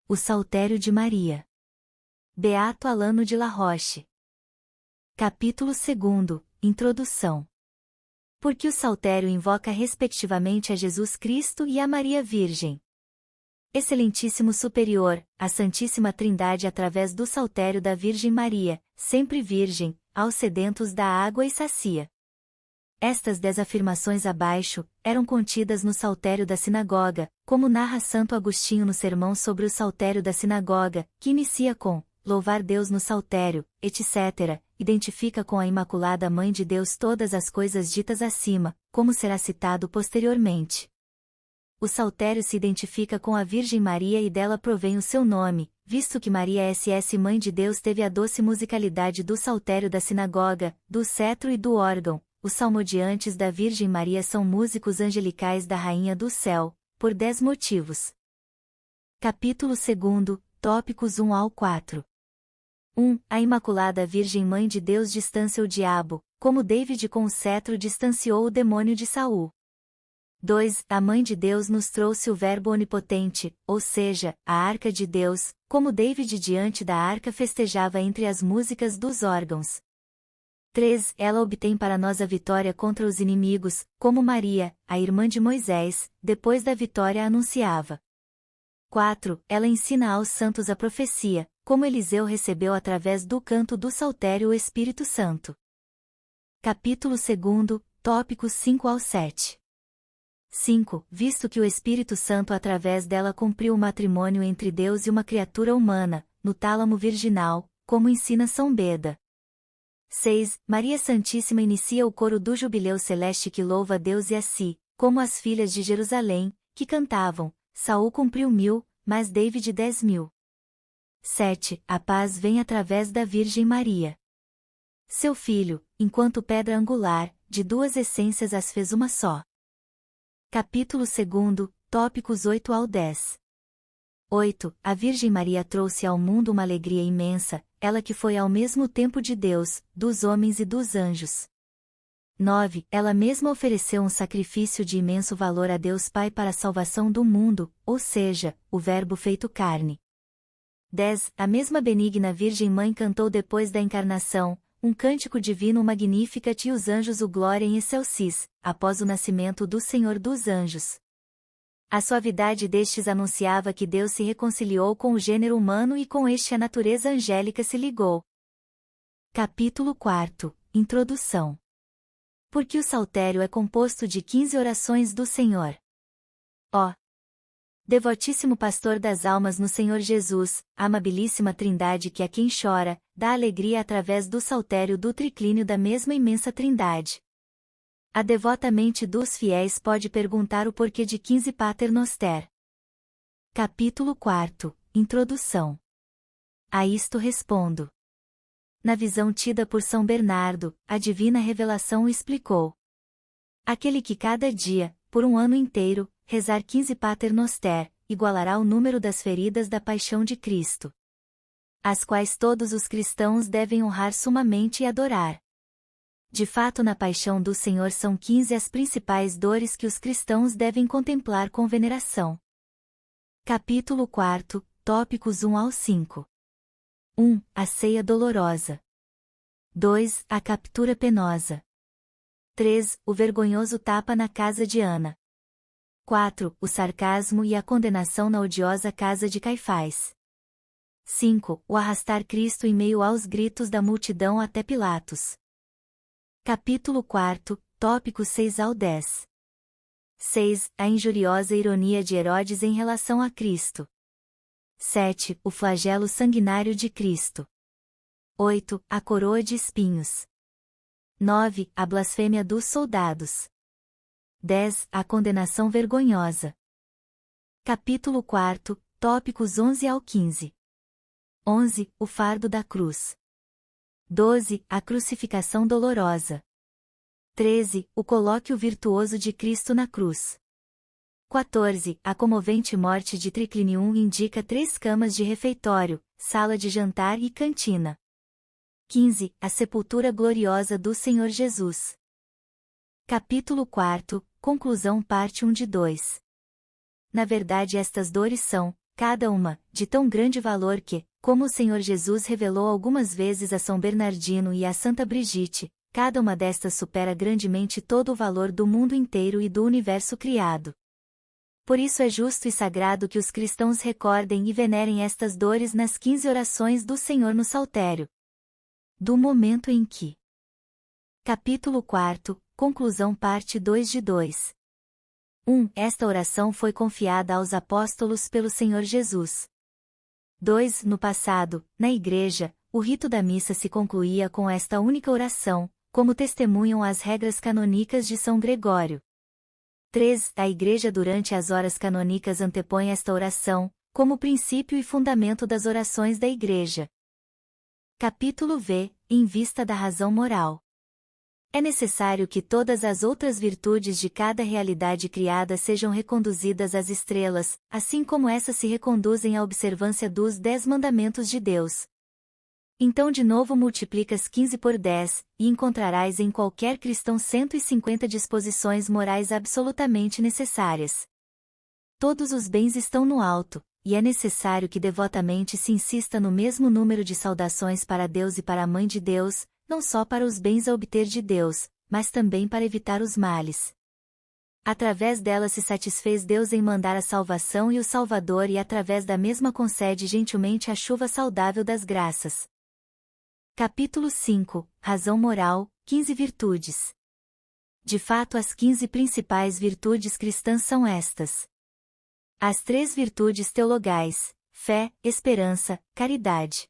O Saltério de Maria. Beato Alano de La Roche. Capítulo 2. Introdução. Porque o saltério invoca respectivamente a Jesus Cristo e a Maria Virgem. Excelentíssimo Superior, a Santíssima Trindade através do saltério da Virgem Maria, sempre Virgem, aos sedentos dá água e sacia. Estas 10 afirmações abaixo, eram contidas no saltério da sinagoga, como narra Santo Agostinho no sermão sobre o saltério da sinagoga, que inicia com louvar Deus no saltério, etc., identifica com a Imaculada Mãe de Deus todas as coisas ditas acima, como será citado posteriormente. O saltério se identifica com a Virgem Maria e dela provém o seu nome, visto que Maria SS Mãe de Deus teve a doce musicalidade do saltério da sinagoga, do cetro e do órgão. Os salmodiantes da Virgem Maria são músicos angelicais da Rainha do Céu, por 10 motivos. Capítulo 2, tópicos 1 ao 4. 1. A Imaculada Virgem Mãe de Deus distancia o diabo, como David com o cetro distanciou o demônio de Saul. 2. A Mãe de Deus nos trouxe o Verbo onipotente, ou seja, a Arca de Deus, como David diante da arca festejava entre as músicas dos órgãos. 3. Ela obtém para nós a vitória contra os inimigos, como Maria, a irmã de Moisés, depois da vitória anunciava. 4. Ela ensina aos santos a profecia, como Eliseu recebeu através do canto do saltério o Espírito Santo. Capítulo 2, tópicos 5 ao 7. 5. Visto que o Espírito Santo através dela cumpriu o matrimônio entre Deus e uma criatura humana, no tálamo virginal, como ensina São Beda. 6. Maria Santíssima inicia o coro do jubileu celeste que louva a Deus e a si, como as filhas de Jerusalém, que cantavam, Saul cumpriu 1000, mas David 10.000. 7. A paz vem através da Virgem Maria. Seu filho, enquanto pedra angular, de 2 essências as fez uma só. Capítulo 2, tópicos 8 ao 10. 8. A Virgem Maria trouxe ao mundo uma alegria imensa, ela que foi ao mesmo tempo de Deus, dos homens e dos anjos. 9. Ela mesma ofereceu um sacrifício de imenso valor a Deus Pai para a salvação do mundo, ou seja, o Verbo feito carne. 10. A mesma benigna Virgem Mãe cantou depois da encarnação, um cântico divino Magnificat e os anjos o Glória in excelsis, após o nascimento do Senhor dos Anjos. A suavidade destes anunciava que Deus se reconciliou com o gênero humano e com este a natureza angélica se ligou. Capítulo 4. Introdução. Porque o saltério é composto de 15 orações do Senhor. Ó Devotíssimo Pastor das almas no Senhor Jesus, amabilíssima Trindade que a quem chora, dá alegria através do saltério do triclínio da mesma imensa Trindade. A devota mente dos fiéis pode perguntar o porquê de 15 Pater Noster. Capítulo 4. Introdução. A isto respondo. Na visão tida por São Bernardo, a divina revelação o explicou. Aquele que cada dia, por um ano inteiro, rezar 15 Pater Noster, igualará o número das feridas da paixão de Cristo, as quais todos os cristãos devem honrar sumamente e adorar. De fato, na paixão do Senhor são 15 as principais dores que os cristãos devem contemplar com veneração. Capítulo 4, tópicos 1 ao 5. 1. A ceia dolorosa. 2. A captura penosa. 3. O vergonhoso tapa na casa de Ana. 4. O sarcasmo e a condenação na odiosa casa de Caifás. 5. O arrastar Cristo em meio aos gritos da multidão até Pilatos. Capítulo 4, tópicos 6 ao 10. 6. A injuriosa ironia de Herodes em relação a Cristo. 7. O flagelo sanguinário de Cristo. 8. A coroa de espinhos. 9. A blasfêmia dos soldados. 10. A condenação vergonhosa. Capítulo 4, tópicos 11 ao 15. 11. O fardo da cruz. 12. A crucificação dolorosa. 13. O colóquio virtuoso de Cristo na cruz. 14. A comovente morte de Triclinium indica 3 camas de refeitório, sala de jantar e cantina. 15. A sepultura gloriosa do Senhor Jesus. Capítulo 4, conclusão parte 1 de 2. Na verdade estas dores são, cada uma, de tão grande valor que, como o Senhor Jesus revelou algumas vezes a São Bernardino e a Santa Brigitte, cada uma destas supera grandemente todo o valor do mundo inteiro e do universo criado. Por isso é justo e sagrado que os cristãos recordem e venerem estas dores nas 15 orações do Senhor no Saltério. Do momento em que. Capítulo 4, Conclusão parte 2 de 2. 1. Esta oração foi confiada aos apóstolos pelo Senhor Jesus. 2. No passado, na Igreja, o rito da missa se concluía com esta única oração, como testemunham as regras canônicas de São Gregório. 3. A Igreja durante as horas canônicas antepõe esta oração, como princípio e fundamento das orações da Igreja. Capítulo V. Em vista da razão moral. É necessário que todas as outras virtudes de cada realidade criada sejam reconduzidas às estrelas, assim como essas se reconduzem à observância dos 10 mandamentos de Deus. Então de novo multiplicas 15 por 10, e encontrarás em qualquer cristão 150 disposições morais absolutamente necessárias. Todos os bens estão no alto, e é necessário que devotamente se insista no mesmo número de saudações para Deus e para a Mãe de Deus, não só para os bens a obter de Deus, mas também para evitar os males. Através dela se satisfez Deus em mandar a salvação e o Salvador e através da mesma concede gentilmente a chuva saudável das graças. Capítulo 5. Razão moral, 15 virtudes. De fato as 15 principais virtudes cristãs são estas. As 3 virtudes teologais, fé, esperança, caridade.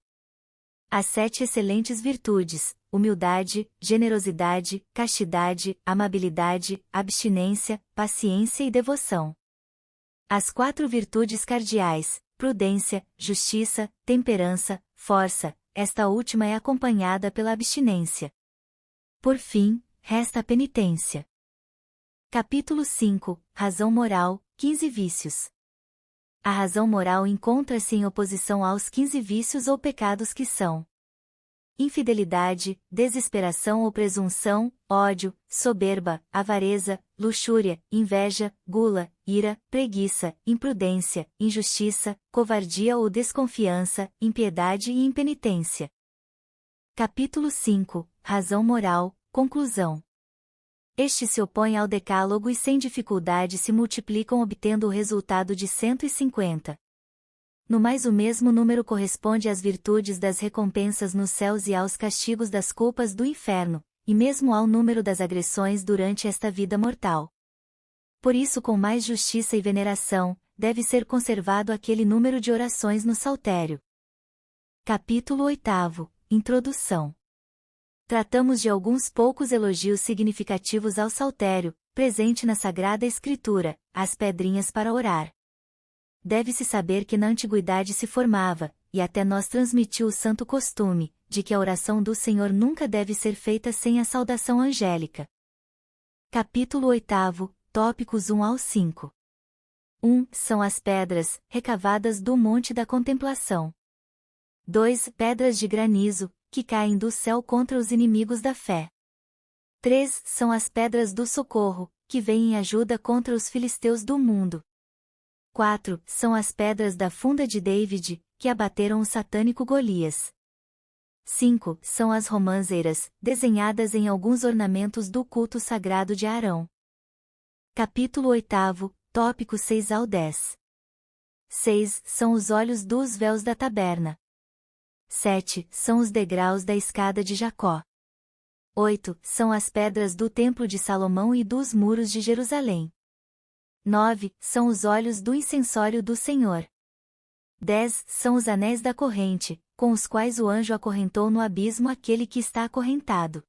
As 7 excelentes virtudes, humildade, generosidade, castidade, amabilidade, abstinência, paciência e devoção. As 4 virtudes cardeais, prudência, justiça, temperança, força, esta última é acompanhada pela abstinência. Por fim, resta a penitência. Capítulo 5. Razão moral, 15 vícios. A razão moral encontra-se em oposição aos 15 vícios ou pecados que são infidelidade, desesperação ou presunção, ódio, soberba, avareza, luxúria, inveja, gula, ira, preguiça, imprudência, injustiça, covardia ou desconfiança, impiedade e impenitência. Capítulo 5. Razão moral, conclusão. Este se opõe ao decálogo e sem dificuldade se multiplicam obtendo o resultado de 150. No mais o mesmo número corresponde às virtudes das recompensas nos céus e aos castigos das culpas do inferno, e mesmo ao número das agressões durante esta vida mortal. Por isso com mais justiça e veneração, deve ser conservado aquele número de orações no Saltério. Capítulo 8. Introdução. Tratamos de alguns poucos elogios significativos ao Saltério, presente na Sagrada Escritura, as pedrinhas para orar. Deve-se saber que na antiguidade se formava, e até nós transmitiu o santo costume, de que a oração do Senhor nunca deve ser feita sem a saudação angélica. Capítulo 8, tópicos 1 ao 5. 1. São as pedras, recavadas do Monte da Contemplação. 2. Pedras de granizo, que caem do céu contra os inimigos da fé. 3. São as pedras do socorro, que vêm em ajuda contra os filisteus do mundo. 4. São as pedras da funda de David, que abateram o satânico Golias. 5. São as romãzeiras, desenhadas em alguns ornamentos do culto sagrado de Arão. Capítulo 8, tópicos 6 ao 10. 6. São os olhos dos véus da taberna. 7. São os degraus da escada de Jacó. 8. São as pedras do templo de Salomão e dos muros de Jerusalém. 9. São os olhos do incensório do Senhor. 10. São os anéis da corrente, com os quais o anjo acorrentou no abismo aquele que está acorrentado.